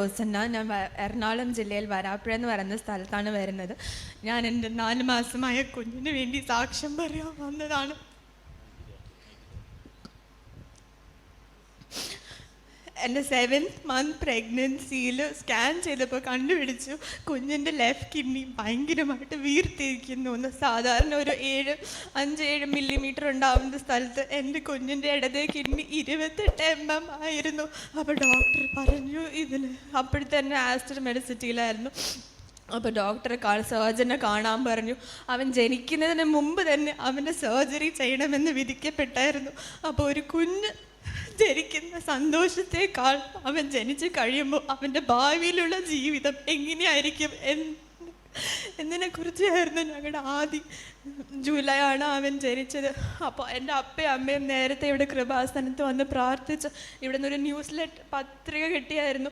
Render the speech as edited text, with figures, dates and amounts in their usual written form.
Rosanna. ഞാൻ എറണാകുളം ജില്ലയിൽ വരാപ്പുഴ എന്ന് പറയുന്ന സ്ഥലത്താണ് വരുന്നത്. ഞാൻ എൻ്റെ 4 മാസമായ കുഞ്ഞിന് വേണ്ടി സാക്ഷ്യം പറയാൻ വന്നതാണ്. എൻ്റെ 7th month പ്രഗ്നൻസിയിൽ സ്കാൻ ചെയ്തപ്പോൾ കണ്ടുപിടിച്ചു കുഞ്ഞിൻ്റെ ലെഫ്റ്റ് കിഡ്നി ഭയങ്കരമായിട്ട് വീർത്തിരിക്കുന്നു. സാധാരണ ഒരു 5-7 മില്ലിമീറ്റർ ഉണ്ടാവുന്ന സ്ഥലത്ത് എൻ്റെ കുഞ്ഞിൻ്റെ ഇടതേ കിഡ്നി 28 mm ആയിരുന്നു. അപ്പോൾ ഡോക്ടർ പറഞ്ഞു ഇതിന്. അപ്പോഴത്തന്നെ ആസ്റ്റർ മെഡിസിറ്റിയിലായിരുന്നു. അപ്പോൾ സർജനെ കാണാൻ പറഞ്ഞു. അവൻ ജനിക്കുന്നതിന് മുമ്പ് തന്നെ അവൻ്റെ സർജറി ചെയ്യണമെന്ന് വിധിക്കപ്പെട്ടായിരുന്നു. അപ്പോൾ ഒരു കുഞ്ഞ് ജനിക്കുന്ന സന്തോഷത്തേക്കാൾ അവൻ ജനിച്ച് കഴിയുമ്പോൾ അവൻ്റെ ഭാവിയിലുള്ള ജീവിതം എങ്ങനെയായിരിക്കും എന്നതിനെക്കുറിച്ചായിരുന്നു ഞങ്ങളുടെ ആദ്യം. ജൂലൈ ആണ് അവൻ ജനിച്ചത്. അപ്പോൾ എൻ്റെ അപ്പയും അമ്മയും നേരത്തെ ഇവിടെ കൃപാസനത്ത് വന്ന് പ്രാർത്ഥിച്ച് ഇവിടെ നിന്നൊരു ന്യൂസ് ലെറ്റർ പത്രിക കിട്ടിയായിരുന്നു.